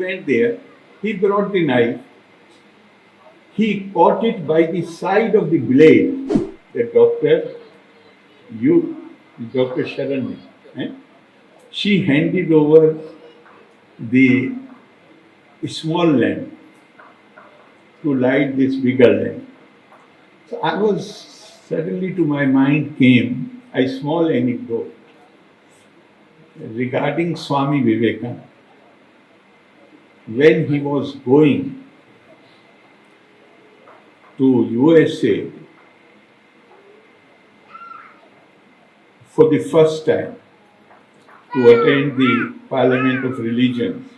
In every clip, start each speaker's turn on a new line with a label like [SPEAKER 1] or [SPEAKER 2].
[SPEAKER 1] went there, he brought the knife, he caught it by the side of the blade. The doctor, Dr. Sharanya, she handed over the small lamp to light this bigger lamp. So suddenly to my mind came a small anecdote regarding Swami Vivekananda. When he was going to USA for the first time to attend the Parliament of Religions,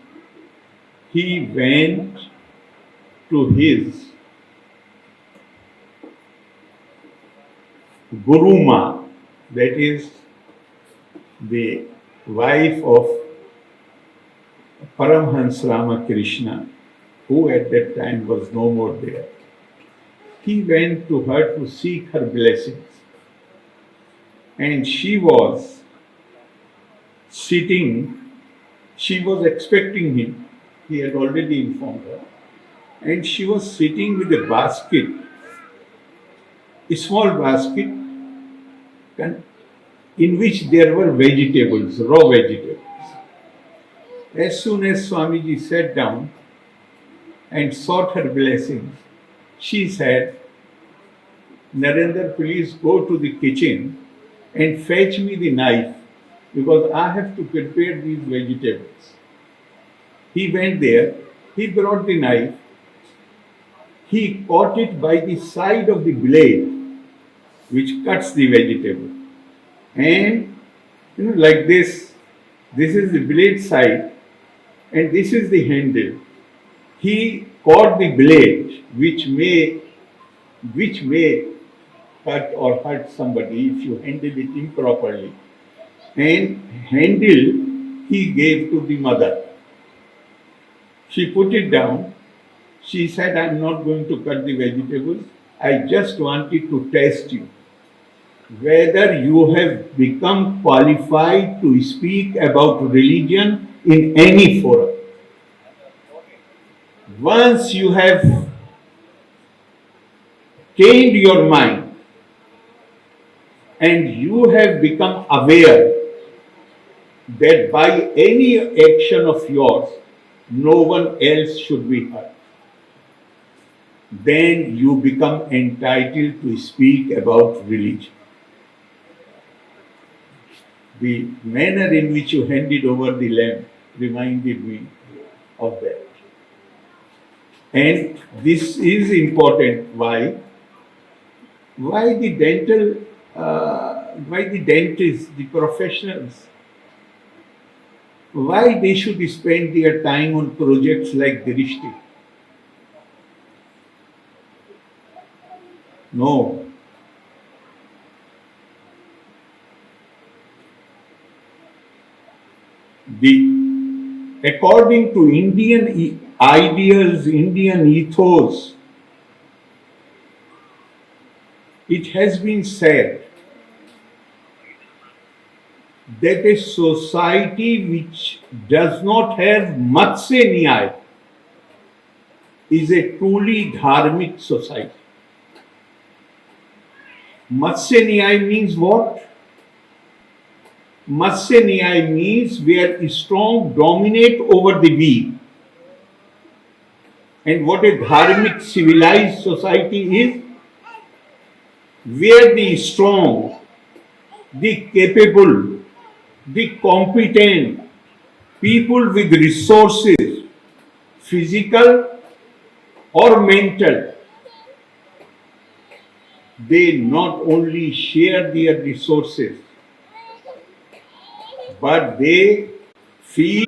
[SPEAKER 1] he went to his Guru Ma, that is the wife of Paramhans Ramakrishna, who at that time was no more there. He went to her to seek her blessings. And she was sitting, she was expecting him. He had already informed her. And she was sitting with a basket, a small basket, in which there were vegetables, raw vegetables. As soon as Swamiji sat down and sought her blessings, she said, "Narendra, please go to the kitchen and fetch me the knife because I have to prepare these vegetables." He went there, he brought the knife, he caught it by the side of the blade which cuts the vegetable. And like this is the blade side and this is the handle. He caught the blade which may cut or hurt somebody if you handle it improperly. And handle he gave to the mother. She put it down. She said, "I'm not going to cut the vegetables. I just wanted to test you whether you have become qualified to speak about religion in any forum. Once you have trained your mind and you have become aware that by any action of yours, no one else should be hurt, then you become entitled to speak about religion." The manner in which you handed over the lamp reminded me of that. And this is important. Why? Why the dentists, the professionals, why they should spend their time on projects like Dirishti? No. According to Indian ideals, Indian ethos, it has been said that a society which does not have Matsya Nyaya is a truly dharmic society. Matsya Nyaya means what? Matsya Nyaya means where strong dominate over the weak. And what a dharmic civilized society is? Where the strong, the capable, the competent, people with resources, physical or mental, they not only share their resources, but they feel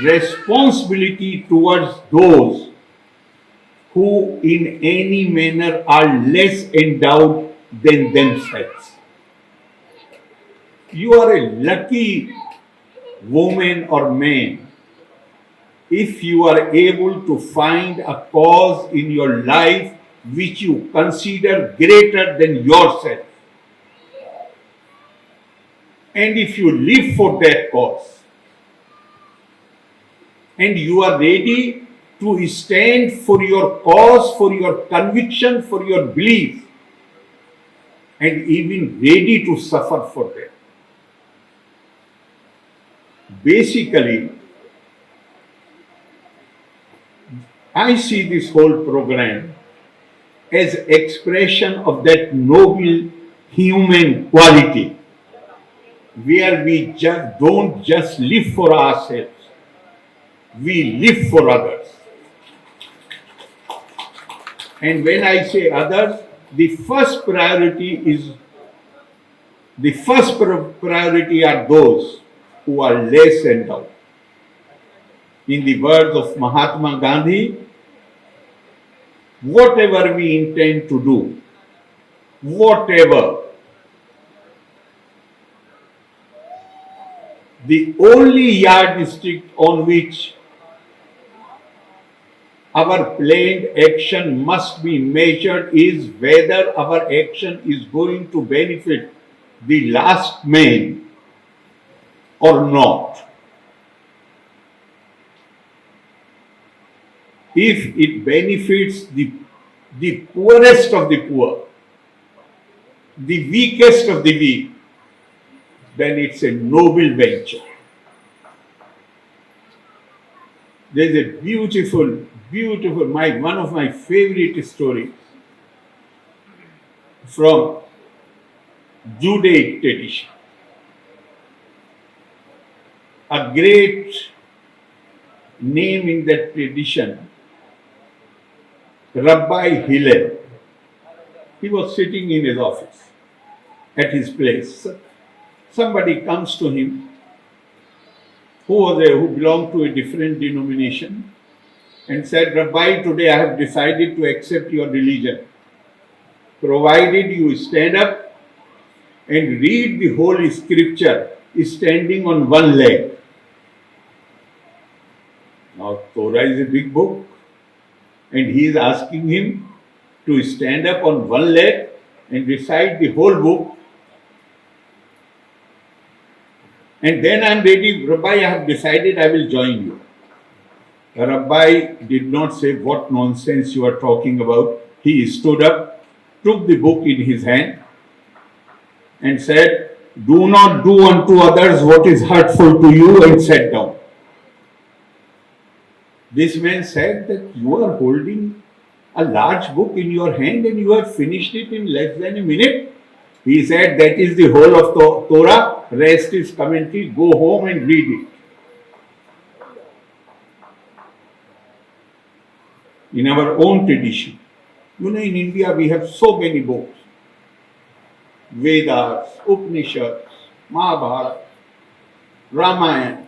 [SPEAKER 1] responsibility towards those who in any manner are less endowed than themselves. You are a lucky woman or man if you are able to find a cause in your life which you consider greater than yourself. And if you live for that cause, and you are ready to stand for your cause, for your conviction, for your belief, and even ready to suffer for them. Basically, I see this whole program as expression of that noble human quality where we don't just live for ourselves, we live for others. And when I say others, the first priority are those who are less endowed. In the words of Mahatma Gandhi, whatever we intend to do, whatever, the only yardstick on which our planned action must be measured is whether our action is going to benefit the last man or not. If it benefits the poorest of the poor, the weakest of the weak, then it's a noble venture. There's a beautiful, one of my favorite stories from Judaic tradition. A great name in that tradition, Rabbi Hillel. He was sitting in his office at his place. Somebody comes to him who belonged to a different denomination and said, Rabbi, today I have decided to accept your religion, provided you stand up and read the whole scripture standing on one leg. Now, Torah is a big book, and he is asking him to stand up on one leg and recite the whole book. And then I am ready, Rabbi, I have decided I will join you. The Rabbi did not say what nonsense you are talking about. He stood up, took the book in his hand, and said, do not do unto others what is hurtful to you, and sat down. This man said that you are holding a large book in your hand and you have finished it in less than a minute. He said that is the whole of Torah, rest is commentary, go home and read it. In our own tradition, in India we have so many books. Vedas, Upanishads, Mahabharata, Ramayana,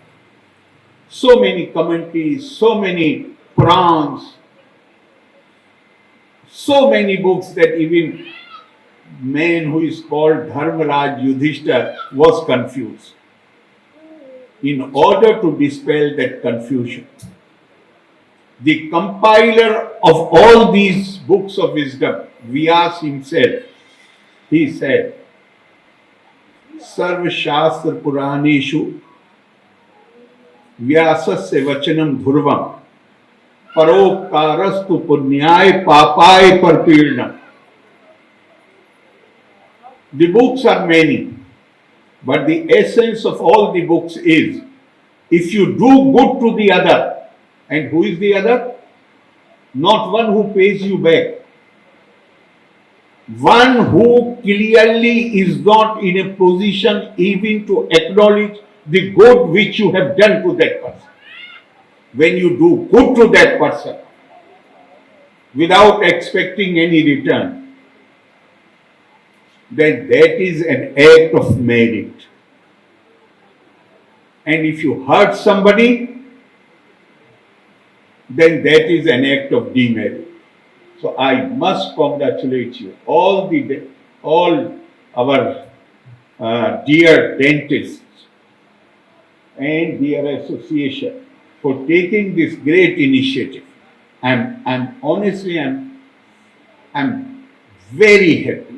[SPEAKER 1] so many commentaries, so many Purans, so many books that even man who is called Dharmaraj Yudhishthira was confused. In order to dispel that confusion, the compiler of all these books of wisdom, Vyas himself, he said, Sarva Shastra Puraneshu Vyasasya Vachanam Dhurvam Parokarastu Punyai Papai Parpirnam. The books are many, but the essence of all the books is, if you do good to the other, and who is the other? Not one who pays you back. One who clearly is not in a position even to acknowledge the good which you have done to that person. When you do good to that person without expecting any return, then that is an act of merit. And if you hurt somebody, then that is an act of demerit. So I must congratulate you, all our dear dentists and dear association, for taking this great initiative. I'm honestly very happy